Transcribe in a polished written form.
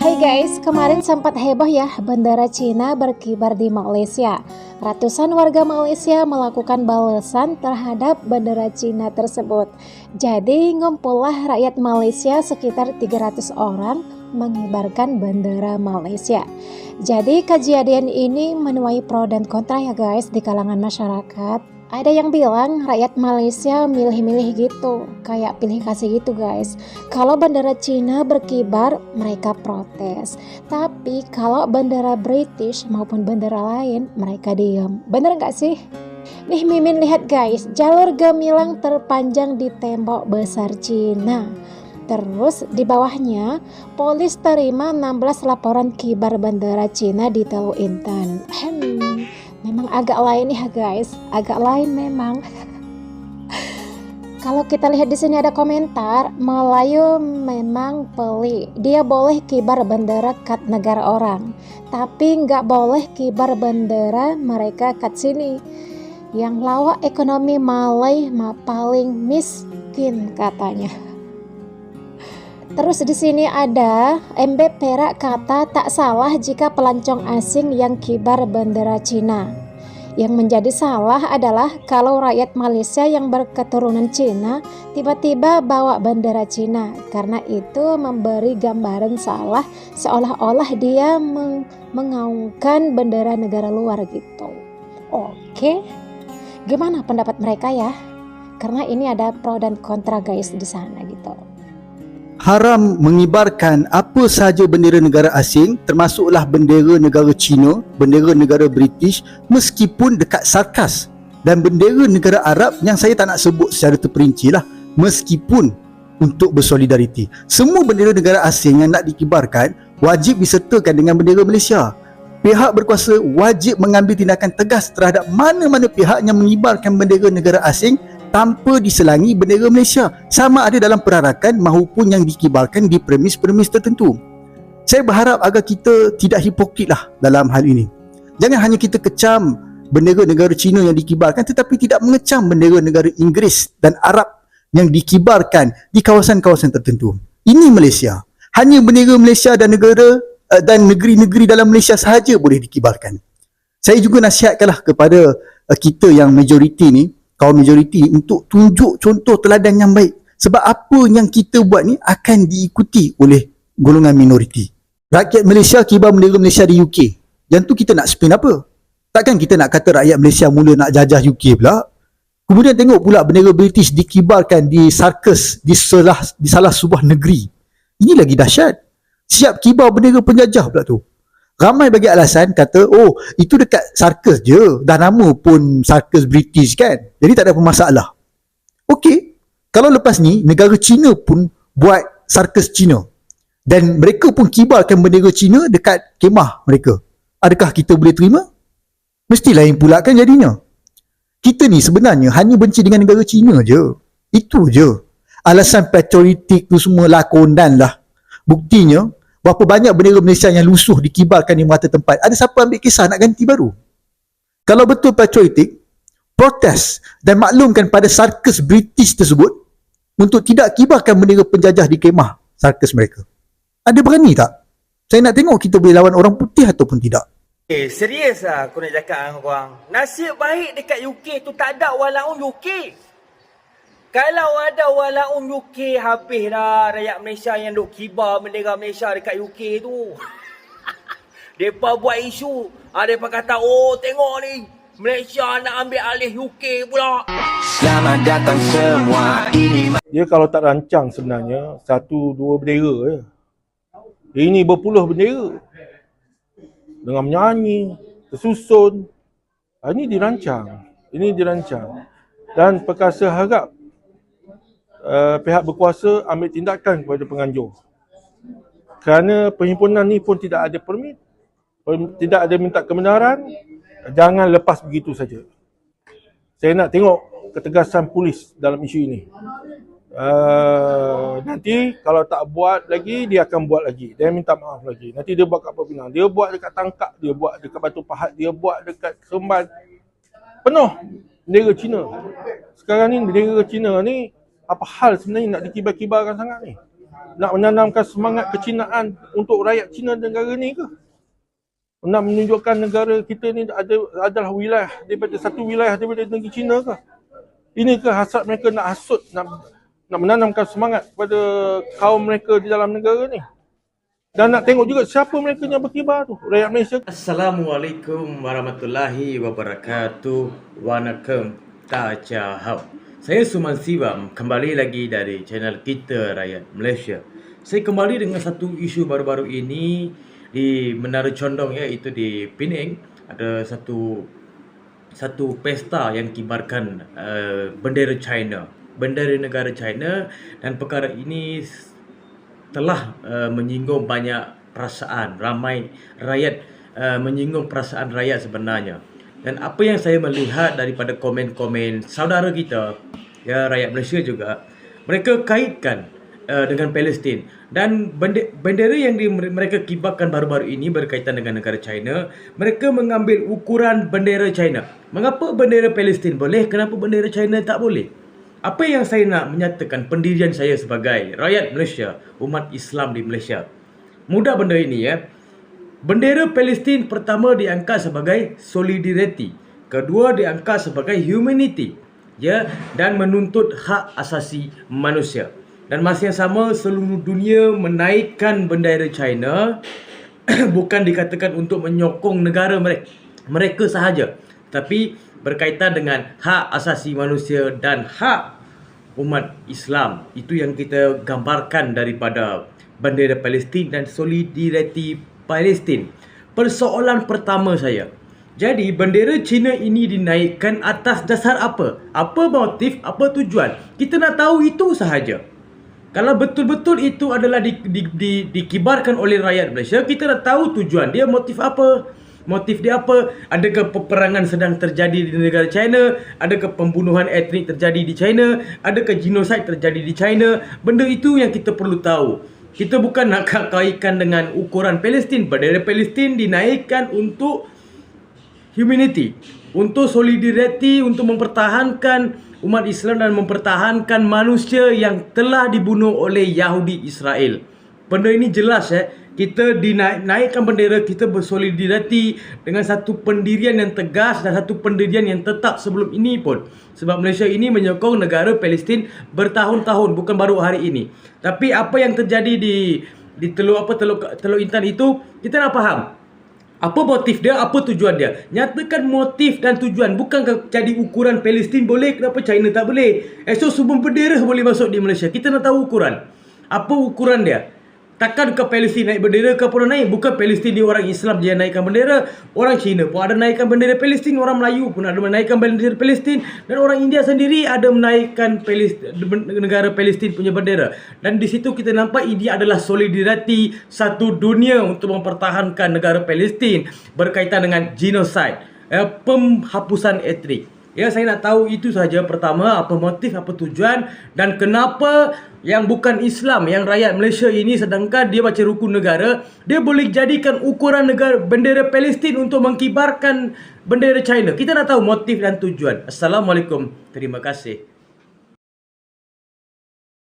Hai guys, kemarin sempat heboh ya bendera Cina berkibar di Malaysia. Ratusan warga Malaysia melakukan balasan terhadap bendera Cina tersebut. Jadi ngumpullah rakyat Malaysia sekitar 300 orang mengibarkan bendera Malaysia. Jadi kejadian ini menuai pro dan kontra ya guys di kalangan masyarakat. Ada yang bilang rakyat Malaysia milih-milih gitu, kayak pilih kasih gitu guys. Kalau bendera Cina berkibar, mereka protes. Tapi kalau bendera British maupun bendera lain, mereka diam. Bener nggak sih? Nih Mimin lihat guys, jalur gemilang terpanjang di tembok besar Cina. Terus di bawahnya, polis terima 16 laporan kibar bendera Cina di Teluk Intan. Memang agak lain ya guys, agak lain memang. Kalau kita lihat di sini ada komentar, Melayu memang pelik. Dia boleh kibar bendera kat negara orang, tapi nggak boleh kibar bendera mereka kat sini. Yang lawak ekonomi Malay paling miskin katanya. Terus di sini ada MB Perak kata tak salah jika pelancong asing yang kibar bendera Cina. Yang menjadi salah adalah kalau rakyat Malaysia yang berketurunan Cina tiba-tiba bawa bendera Cina, karena itu memberi gambaran salah seolah-olah dia mengaungkan bendera negara luar gitu. Oke, gimana pendapat mereka ya? Karena ini ada pro dan kontra guys di sana gitu. Haram mengibarkan apa sahaja bendera negara asing, termasuklah bendera negara Cina, bendera negara British, meskipun dekat sarkas, dan bendera negara Arab yang saya tak nak sebut secara terperinci lah, meskipun untuk bersolidariti. Semua bendera negara asing yang nak dikibarkan wajib disertakan dengan bendera Malaysia. Pihak berkuasa wajib mengambil tindakan tegas terhadap mana-mana pihak yang mengibarkan bendera negara asing tanpa diselangi bendera Malaysia, sama ada dalam perarakan maupun yang dikibarkan di premis-premis tertentu. Saya berharap agar kita tidak hipokrit lah dalam hal ini. Jangan hanya kita kecam bendera negara Cina yang dikibarkan, tetapi tidak mengecam bendera negara Inggeris dan Arab yang dikibarkan di kawasan-kawasan tertentu. Ini Malaysia. Hanya bendera Malaysia dan negara dan negeri-negeri dalam Malaysia sahaja boleh dikibarkan. Saya juga nasihatkanlah kepada kita yang majoriti ni, kaum majoriti, untuk tunjuk contoh teladan yang baik. Sebab apa yang kita buat ni akan diikuti oleh golongan minoriti. Rakyat Malaysia kibar bendera Malaysia di UK. Yang tu kita nak spin apa? Takkan kita nak kata rakyat Malaysia mula nak jajah UK pula? Kemudian tengok pula bendera British dikibarkan di sarkas di salah sebuah negeri. Ini lagi dahsyat. Siap kibar bendera penjajah pula tu. Ramai bagi alasan kata, oh itu dekat sarkas je, dah nama pun sarkas British kan, jadi tak ada apa masalah. Okey, kalau lepas ni negara Cina pun buat sarkas Cina dan mereka pun kibarkan bendera Cina dekat kemah mereka, adakah kita boleh terima? Mesti lain pula kan jadinya. Kita ni sebenarnya hanya benci dengan negara Cina je, itu je. Alasan patriotik tu semua lakonan lah. Buktinya berapa banyak bendera Malaysia yang lusuh dikibarkan di merata tempat. Ada siapa ambil kisah nak ganti baru? Kalau betul patriotik, protes dan maklumkan pada sarkas British tersebut untuk tidak kibarkan bendera penjajah di kemah sarkas mereka. Ada berani tak? Saya nak tengok kita boleh lawan orang putih ataupun tidak. Serius lah aku nak cakap dengan korang. Nasib baik dekat UK tu tak ada walaun UK. Kalau ada walaun UK, habis dah rakyat Malaysia yang duk kibar bendera Malaysia dekat UK tu. Mereka buat isu. Mereka kata, oh tengok ni, Malaysia nak ambil alih UK pula. Selamat datang semua. Dia kalau tak rancang sebenarnya, satu dua bendera je. Ini berpuluh bendera. Dengan menyanyi, tersusun. Ini dirancang. Dan perkasa harap pihak berkuasa ambil tindakan kepada penganjur. Kerana perhimpunan ni pun tidak ada permit, tidak ada minta kebenaran, jangan lepas begitu saja. Saya nak tengok ketegasan polis dalam isu ini. Nanti kalau tak buat lagi, dia akan buat lagi. Dia minta maaf lagi. Nanti dia buat kat Pulau Pinang, dia buat dekat Tangkak, dia buat dekat Batu Pahat, dia buat dekat Seremban. Penuh bendera Cina. Sekarang ni bendera Cina ni apa hal sebenarnya nak dikibar-kibarkan sangat ni? Nak menanamkan semangat kecinaan untuk rakyat Cina negara ni ke? Nak menunjukkan negara kita ni adalah wilayah daripada satu wilayah daripada negeri Cina ke? Ini ke hasrat mereka nak hasut, nak menanamkan semangat kepada kaum mereka di dalam negara ni? Dan nak tengok juga siapa mereka yang berkibar tu, rakyat Malaysia. Assalamualaikum warahmatullahi wabarakatuh. Wanakem Tajahau. Saya Suman Siwam, kembali lagi dari channel kita Rakyat Malaysia. Saya kembali dengan satu isu baru-baru ini di Menara Condong, iaitu di Penang. Ada satu pesta yang kibarkan bendera China, bendera negara China, dan perkara ini telah menyinggung banyak perasaan ramai rakyat, menyinggung perasaan rakyat sebenarnya. Dan apa yang saya melihat daripada komen-komen saudara kita, ya, rakyat Malaysia juga, mereka kaitkan dengan Palestin. Dan bendera yang mereka kibarkan baru-baru ini berkaitan dengan negara China. Mereka mengambil ukuran bendera China. Mengapa bendera Palestin boleh, kenapa bendera China tak boleh? Apa yang saya nak menyatakan pendirian saya sebagai rakyat Malaysia, umat Islam di Malaysia. Mudah benda ini, ya. Bendera Palestin pertama diangkat sebagai solidariti, kedua diangkat sebagai humanity, ya, dan menuntut hak asasi manusia. Dan masa yang sama seluruh dunia menaikkan bendera China bukan dikatakan untuk menyokong negara mereka sahaja, tapi berkaitan dengan hak asasi manusia dan hak umat Islam. Itu yang kita gambarkan daripada bendera Palestin dan solidariti Palestin. Persoalan pertama saya, jadi bendera Cina ini dinaikkan atas dasar apa? Apa motif, apa tujuan? Kita nak tahu itu sahaja. Kalau betul-betul itu adalah dikibarkan oleh rakyat Malaysia, kita nak tahu tujuan dia, motif apa? Motif dia apa? Adakah peperangan sedang terjadi di negara China? Adakah pembunuhan etnik terjadi di China? Adakah genosid terjadi di China? Benda itu yang kita perlu tahu. Kita bukan nak kaitkan dengan ukuran Palestin. Bendera Palestin dinaikkan untuk humanity, untuk solidariti, untuk mempertahankan umat Islam dan mempertahankan manusia yang telah dibunuh oleh Yahudi Israel. Benda ini jelas, ya. Kita dinaikkan bendera, kita bersolidariti dengan satu pendirian yang tegas dan satu pendirian yang tetap sebelum ini pun. Sebab Malaysia ini menyokong negara Palestin bertahun-tahun, bukan baru hari ini. Tapi apa yang terjadi di Teluk Intan itu, kita nak faham. Apa motif dia, apa tujuan dia. Nyatakan motif dan tujuan. Bukan jadi ukuran Palestin boleh, kenapa China tak boleh. Esok semua bendera boleh masuk di Malaysia. Kita nak tahu ukuran. Apa ukuran dia? Takkan ke Palestin naik bendera ke apa naik? Bukan Palestin dia orang Islam dia naikkan bendera. Orang Cina pun ada naikkan bendera Palestin. Orang Melayu pun ada menaikkan bendera Palestin. Dan orang India sendiri ada menaikkan negara Palestin punya bendera. Dan di situ kita nampak India adalah solidariti satu dunia untuk mempertahankan negara Palestin berkaitan dengan genosid, penghapusan etnik. Ya, saya nak tahu itu saja. Pertama, apa motif, apa tujuan, dan kenapa yang bukan Islam, yang rakyat Malaysia ini, sedangkan dia baca rukun negara, dia boleh jadikan ukuran negara bendera Palestin untuk mengkibarkan bendera China. Kita nak tahu motif dan tujuan. Assalamualaikum. Terima kasih.